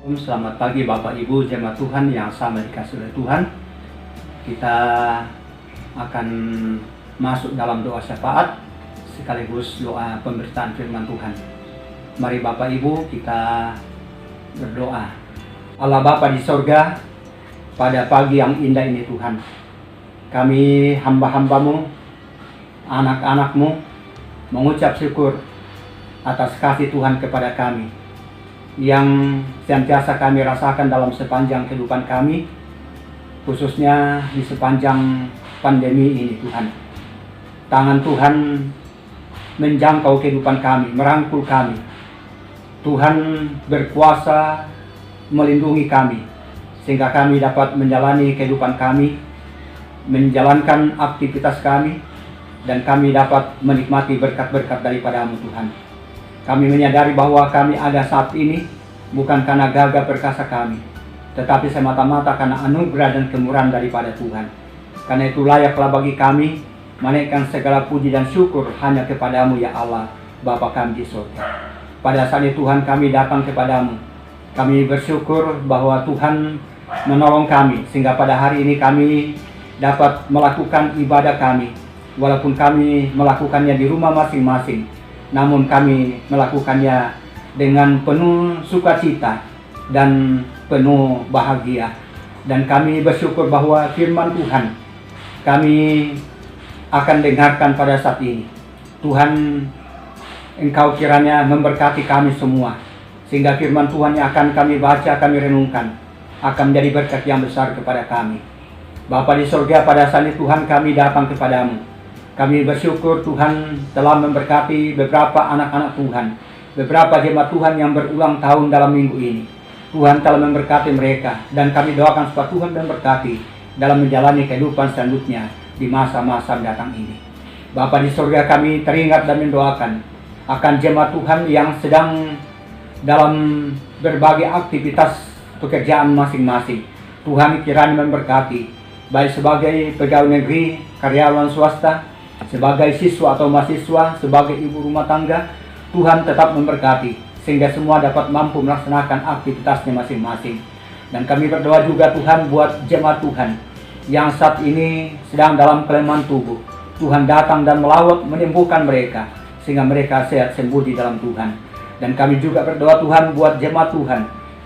Selamat pagi Bapak Ibu jemaat Tuhan yang sama dikasihi oleh Tuhan. Kita akan masuk dalam doa syafaat sekaligus doa pemberitaan firman Tuhan. Mari Bapak Ibu kita berdoa. Allah Bapa di sorga, pada pagi yang indah ini Tuhan, kami hamba-hambamu, anak-anakmu, mengucap syukur atas kasih Tuhan kepada kami yang senantiasa kami rasakan dalam sepanjang kehidupan kami, khususnya di sepanjang pandemi ini Tuhan. Tangan Tuhan menjangkau kehidupan kami, merangkul kami. Tuhan berkuasa melindungi kami, sehingga kami dapat menjalani kehidupan kami, menjalankan aktivitas kami, dan kami dapat menikmati berkat-berkat daripada-Mu Tuhan. Kami menyadari bahwa kami ada saat ini bukan karena gagah perkasa kami, tetapi semata-mata karena anugerah dan kemurahan daripada Tuhan. Karena itu layaklah bagi kami menaikkan segala puji dan syukur hanya kepada-Mu ya Allah, Bapa kami di surga. Pada saat itu Tuhan, kami datang kepada-Mu. Kami bersyukur bahwa Tuhan menolong kami, sehingga pada hari ini kami dapat melakukan ibadah kami. Walaupun kami melakukannya di rumah masing-masing, namun kami melakukannya dengan penuh sukacita dan penuh bahagia. Dan kami bersyukur bahwa firman Tuhan kami akan dengarkan pada saat ini. Tuhan, Engkau kiranya memberkati kami semua, sehingga firman Tuhan yang akan kami baca, kami renungkan, akan menjadi berkat yang besar kepada kami. Bapa di surga, pada saat ini Tuhan kami datang kepada-Mu. Kami bersyukur Tuhan telah memberkati beberapa anak-anak Tuhan, beberapa jemaat Tuhan yang berulang tahun dalam minggu ini. Tuhan telah memberkati mereka, dan kami doakan supaya Tuhan memberkati dalam menjalani kehidupan selanjutnya di masa-masa mendatang ini. Bapa di surga, kami teringat dan mendoakan akan jemaat Tuhan yang sedang dalam berbagai aktivitas pekerjaan masing-masing. Tuhan kiranya memberkati, baik sebagai pegawai negeri, karyawan swasta, sebagai siswa atau mahasiswa, sebagai ibu rumah tangga. Tuhan tetap memberkati, sehingga semua dapat mampu melaksanakan aktivitasnya masing-masing. Dan kami berdoa juga Tuhan buat jemaat Tuhan yang saat ini sedang dalam kelemahan tubuh. Tuhan datang dan melawat, menyembuhkan mereka, sehingga mereka sehat sembuh di dalam Tuhan. Dan kami juga berdoa Tuhan buat jemaat Tuhan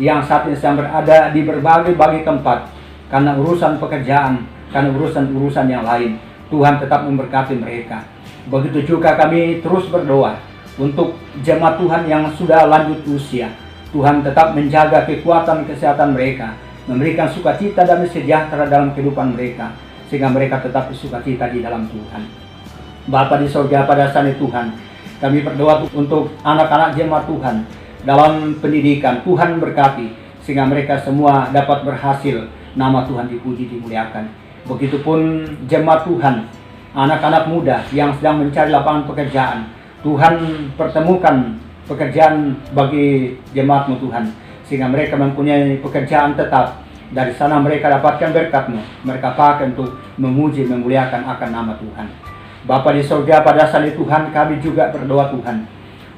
yang saat ini sedang berada di berbagai tempat, karena urusan pekerjaan, karena urusan-urusan yang lain. Tuhan tetap memberkati mereka. Begitu juga kami terus berdoa untuk jemaat Tuhan yang sudah lanjut usia. Tuhan tetap menjaga kekuatan kesehatan mereka, memberikan sukacita dan sejahtera dalam kehidupan mereka, sehingga mereka tetap sukacita di dalam Tuhan. Bapa di surga, pada saat ini Tuhan, kami berdoa untuk anak-anak jemaat Tuhan dalam pendidikan. Tuhan berkati, sehingga mereka semua dapat berhasil, nama Tuhan dipuji, dimuliakan. Begitupun jemaat Tuhan, anak-anak muda yang sedang mencari lapangan pekerjaan. Tuhan pertemukan pekerjaan bagi jemaat-Mu Tuhan, sehingga mereka mempunyai pekerjaan tetap. Dari sana mereka dapatkan berkat-Mu, mereka pakai untuk memuji, memuliakan akan nama Tuhan. Bapa di surga, pada saat ini Tuhan, kami juga berdoa Tuhan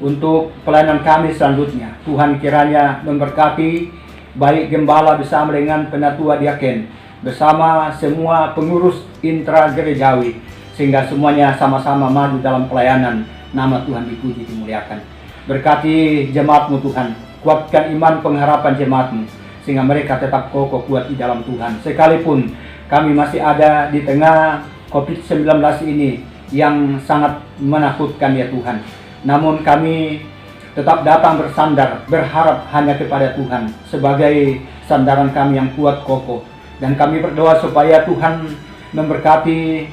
untuk pelayanan kami selanjutnya. Tuhan kiranya memberkati baik gembala bersama dengan penatua diaken, bersama semua pengurus intra gerejawi, sehingga semuanya sama-sama maju dalam pelayanan. Nama Tuhan dipuji, dimuliakan. Berkati jemaat-Mu Tuhan, kuatkan iman pengharapan jemaat-Mu, sehingga mereka tetap kokoh kuat di dalam Tuhan. Sekalipun kami masih ada di tengah COVID-19 ini yang sangat menakutkan ya Tuhan, namun kami tetap datang bersandar, berharap hanya kepada Tuhan sebagai sandaran kami yang kuat kokoh. Dan kami berdoa supaya Tuhan memberkati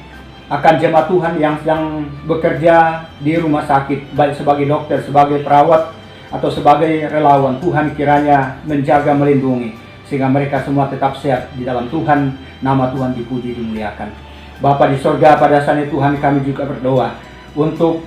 akan jemaat Tuhan yang sedang bekerja di rumah sakit, baik sebagai dokter, sebagai perawat, atau sebagai relawan. Tuhan kiranya menjaga, melindungi, sehingga mereka semua tetap sehat di dalam Tuhan. Nama Tuhan dipuji, dimuliakan. Bapa di surga, pada saat ini Tuhan, kami juga berdoa untuk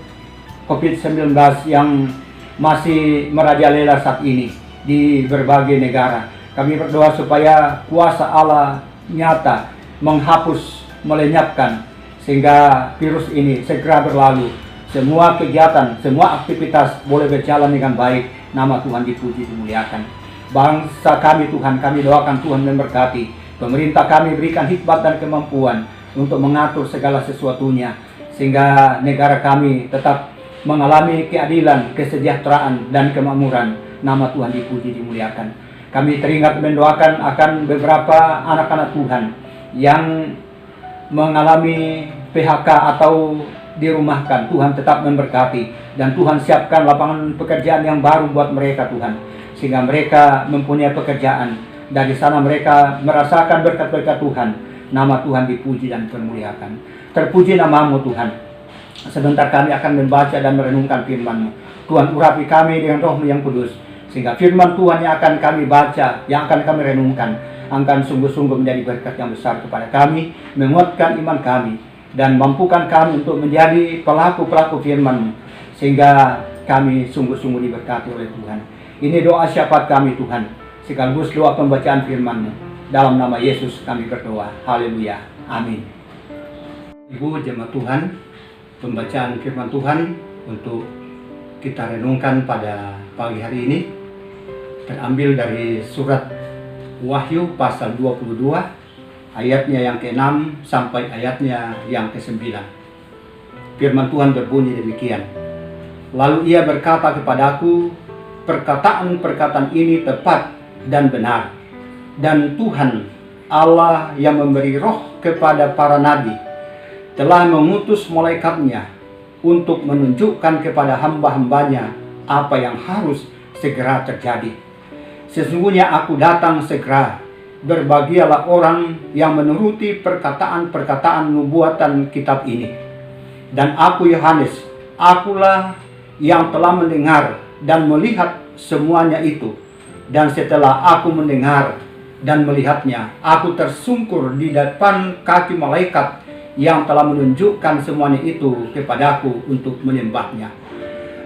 COVID-19 yang masih merajalela saat ini di berbagai negara. Kami berdoa supaya kuasa Allah nyata menghapus, melenyapkan, sehingga virus ini segera berlalu. Semua kegiatan, semua aktivitas boleh berjalan dengan baik. Nama Tuhan dipuji, dimuliakan. Bangsa kami Tuhan, kami doakan Tuhan memberkati. Pemerintah kami berikan hikmat dan kemampuan untuk mengatur segala sesuatunya, sehingga negara kami tetap mengalami keadilan, kesejahteraan, dan kemakmuran. Nama Tuhan dipuji, dimuliakan. Kami teringat mendoakan akan beberapa anak-anak Tuhan yang mengalami PHK atau dirumahkan. Tuhan tetap memberkati, dan Tuhan siapkan lapangan pekerjaan yang baru buat mereka Tuhan, sehingga mereka mempunyai pekerjaan. Dari sana mereka merasakan berkat-berkat Tuhan. Nama Tuhan dipuji dan dimuliakan. Terpuji nama-Mu Tuhan. Sebentar kami akan membaca dan merenungkan firman-Mu. Tuhan, urapi kami dengan Roh-Mu yang kudus, sehingga firman Tuhan yang akan kami baca, yang akan kami renungkan, akan sungguh-sungguh menjadi berkat yang besar kepada kami, menguatkan iman kami, dan mampukan kami untuk menjadi pelaku-pelaku firman-Mu, sehingga kami sungguh-sungguh diberkati oleh Tuhan. Ini doa syafaat kami Tuhan, sekaligus doa pembacaan firman-Mu. Dalam nama Yesus kami berdoa. Haleluya. Amin. Ibu jemaat Tuhan, pembacaan firman Tuhan untuk kita renungkan pada pagi hari ini terambil dari surat Wahyu pasal 22, ayatnya yang ke-6 sampai ayatnya yang ke-9. Firman Tuhan berbunyi demikian. Lalu ia berkata kepadaku, perkataan-perkataan ini tepat dan benar. Dan Tuhan Allah yang memberi roh kepada para nabi telah mengutus malaikatnya untuk menunjukkan kepada hamba-hambanya apa yang harus segera terjadi. Sesungguhnya aku datang segera. Berbahagialah orang yang menuruti perkataan-perkataan nubuatan kitab ini. Dan aku Yohanes, akulah yang telah mendengar dan melihat semuanya itu. Dan setelah aku mendengar dan melihatnya, aku tersungkur di depan kaki malaikat yang telah menunjukkan semuanya itu kepadaku untuk menyembahnya.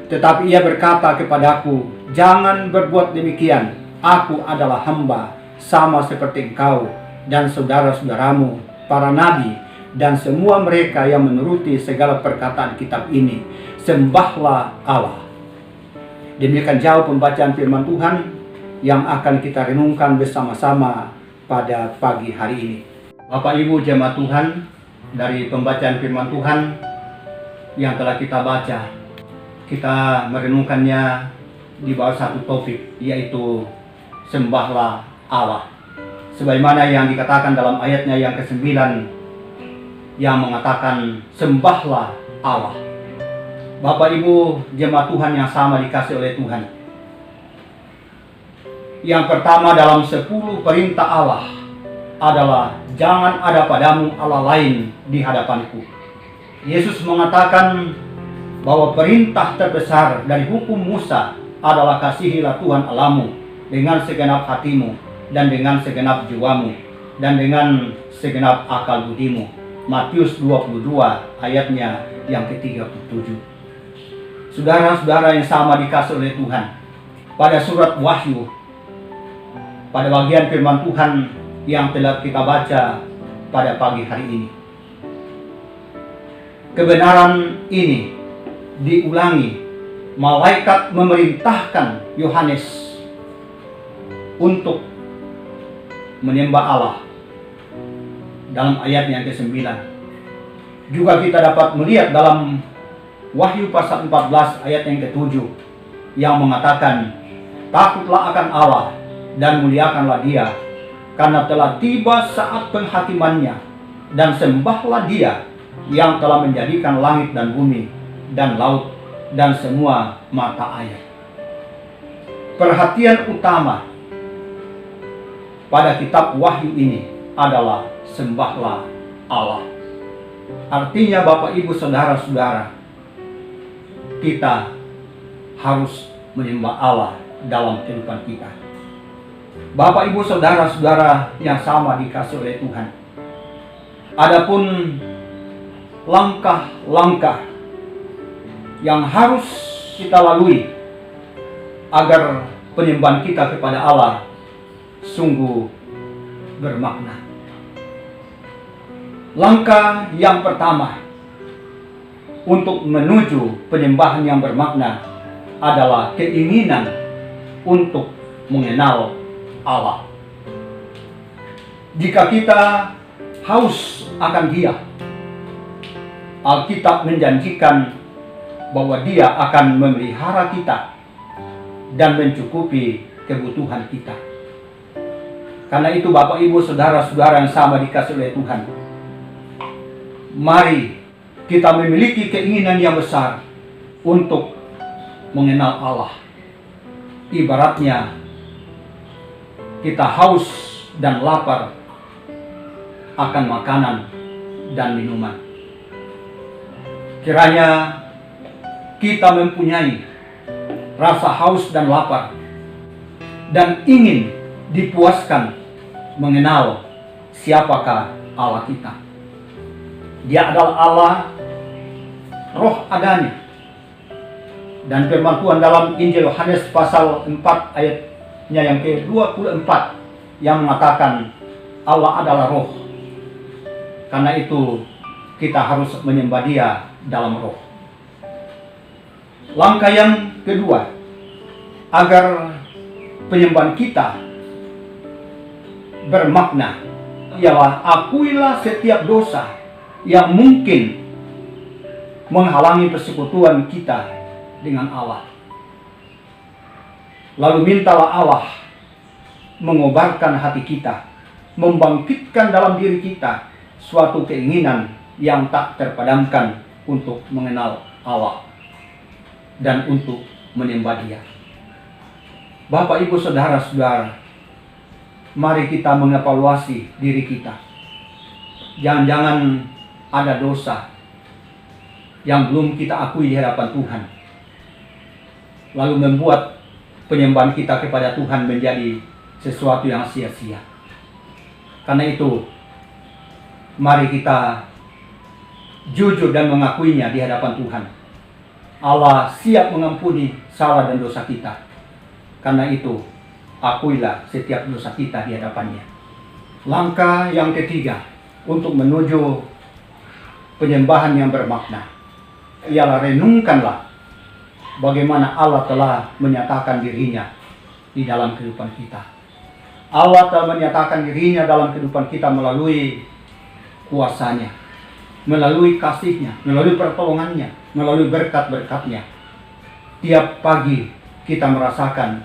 Tetapi ia berkata kepadaku, jangan berbuat demikian. Aku adalah hamba sama seperti engkau dan saudara-saudaramu, para nabi, dan semua mereka yang menuruti segala perkataan kitab ini. Sembahlah Allah. Demikian jauh pembacaan firman Tuhan yang akan kita renungkan bersama-sama pada pagi hari ini. Bapak Ibu jemaat Tuhan, dari pembacaan firman Tuhan yang telah kita baca, kita merenungkannya di bawah satu topik, yaitu sembahlah Allah. Sebagaimana yang dikatakan dalam ayatnya yang ke-9 yang mengatakan sembahlah Allah. Bapak Ibu jemaat Tuhan yang sama dikasih oleh Tuhan, yang pertama dalam 10 perintah Allah adalah jangan ada padamu Allah lain di hadapanku. Yesus mengatakan bahwa perintah terbesar dari hukum Musa adalah kasihilah Tuhan Allahmu dengan segenap hatimu dan dengan segenap jiwamu dan dengan segenap akal budimu. Matius 22 ayatnya yang ke-37. Saudara-saudara yang sama dikasih oleh Tuhan, pada surat Wahyu, pada bagian firman Tuhan yang telah kita baca pada pagi hari ini, kebenaran ini diulangi. Malaikat memerintahkan Yohanes untuk menyembah Allah dalam ayat yang ke-9. Juga kita dapat melihat dalam Wahyu pasal 14 ayat yang ke-7 yang mengatakan, takutlah akan Allah dan muliakanlah Dia, karena telah tiba saat penghakimannya, dan sembahlah Dia yang telah menjadikan langit dan bumi dan laut dan semua mata air. Perhatian utama pada kitab Wahyu ini adalah sembahlah Allah. Artinya Bapak Ibu saudara-saudara, kita harus menyembah Allah dalam kehidupan kita. Bapak Ibu saudara-saudara yang sama dikasih oleh Tuhan, adapun langkah-langkah yang harus kita lalui agar penyembahan kita kepada Allah sungguh bermakna. Langkah yang pertama untuk menuju penyembahan yang bermakna adalah keinginan untuk mengenal Allah. Jika kita haus akan Dia, Alkitab menjanjikan bahwa Dia akan memelihara kita dan mencukupi kebutuhan kita. Karena itu Bapak Ibu saudara-saudara yang sama dikasihi oleh Tuhan, mari kita memiliki keinginan yang besar untuk mengenal Allah. Ibaratnya kita haus dan lapar akan makanan dan minuman. Kiranya kita mempunyai rasa haus dan lapar dan ingin dipuaskan mengenal siapakah Allah kita. Dia adalah Allah, roh adanya. Dan firman Tuhan dalam Injil Yohanes pasal 4 ayatnya yang ke-24 yang mengatakan Allah adalah roh. Karena itu kita harus menyembah Dia dalam roh. Langkah yang kedua, agar penyembahan kita bermakna, ialah akuilah setiap dosa yang mungkin menghalangi persekutuan kita dengan Allah. Lalu mintalah Allah mengobarkan hati kita, membangkitkan dalam diri kita suatu keinginan yang tak terpadamkan untuk mengenal Allah dan untuk menyembah Dia. Bapak, Ibu, saudara-saudara, mari kita mengevaluasi diri kita. Jangan-jangan ada dosa yang belum kita akui di hadapan Tuhan, lalu membuat penyembahan kita kepada Tuhan menjadi sesuatu yang sia-sia. Karena itu, mari kita jujur dan mengakuinya di hadapan Tuhan. Allah siap mengampuni salah dan dosa kita. Karena itu, akuilah setiap dosa kita di hadapannya. Langkah yang ketiga untuk menuju penyembahan yang bermakna, ialah renungkanlah bagaimana Allah telah menyatakan dirinya di dalam kehidupan kita. Allah telah menyatakan dirinya dalam kehidupan kita melalui kuasanya, melalui kasihnya, melalui pertolongannya, melalui berkat-berkatnya. Tiap pagi kita merasakan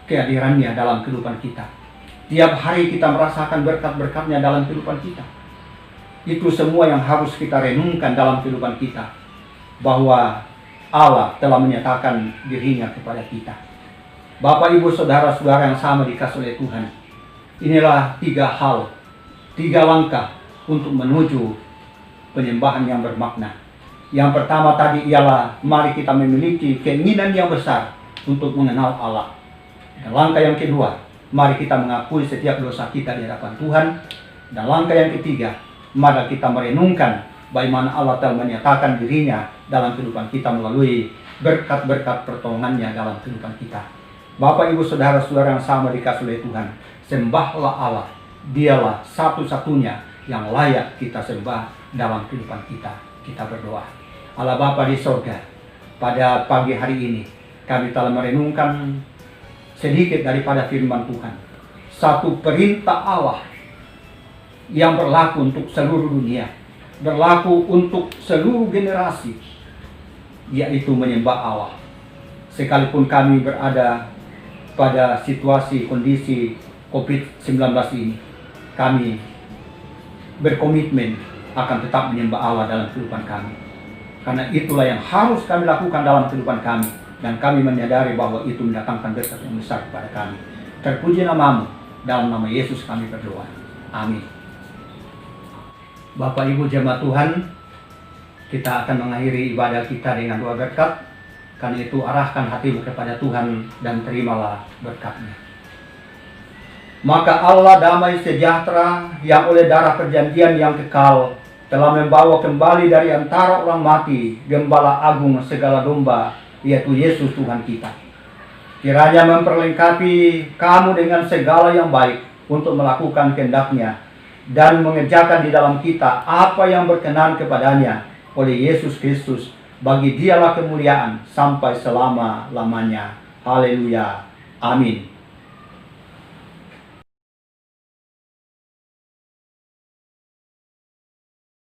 kehadirannya dalam kehidupan kita. Tiap hari kita merasakan berkat-berkatnya dalam kehidupan kita. Itu semua yang harus kita renungkan dalam kehidupan kita, bahwa Allah telah menyatakan dirinya kepada kita. Bapak, Ibu, saudara-saudara yang sama dikasihi oleh Tuhan, inilah 3 hal, 3 langkah untuk menuju penyembahan yang bermakna. Yang pertama tadi ialah mari kita memiliki keinginan yang besar untuk mengenal Allah. Dan langkah yang kedua, mari kita mengakui setiap dosa kita di hadapan Tuhan. Dan langkah yang ketiga, mari kita merenungkan bagaimana Allah telah menyatakan dirinya dalam kehidupan kita melalui berkat-berkat pertolongannya dalam kehidupan kita. Bapak, Ibu, saudara-saudara yang sama dikasihi oleh Tuhan, sembahlah Allah. Dialah satu-satunya yang layak kita sembah dalam kehidupan kita. Kita berdoa. Allah Bapa di sorga, pada pagi hari ini kami telah merenungkan sedikit daripada firman Tuhan. Satu perintah Allah yang berlaku untuk seluruh dunia, berlaku untuk seluruh generasi, yaitu menyembah Allah. Sekalipun kami berada pada situasi kondisi COVID-19 ini, kami berkomitmen akan tetap menyembah Allah dalam kehidupan kami. Karena itulah yang harus kami lakukan dalam kehidupan kami. Dan kami menyadari bahwa itu mendatangkan berkat yang besar kepada kami. Terpuji nama-Mu, dalam nama Yesus kami berdoa. Amin. Bapak, Ibu, jemaat Tuhan, kita akan mengakhiri ibadah kita dengan doa berkat. Karena itu arahkan hatimu kepada Tuhan dan terimalah berkat-Nya. Maka Allah damai sejahtera yang oleh darah perjanjian yang kekal telah membawa kembali dari antara orang mati Gembala Agung segala domba, yaitu Yesus Tuhan kita. Kiranya memperlengkapi kamu dengan segala yang baik untuk melakukan kehendak-Nya dan mengerjakan di dalam kita apa yang berkenan kepadanya oleh Yesus Kristus. Bagi Dialah kemuliaan sampai selama-lamanya. Haleluya. Amin.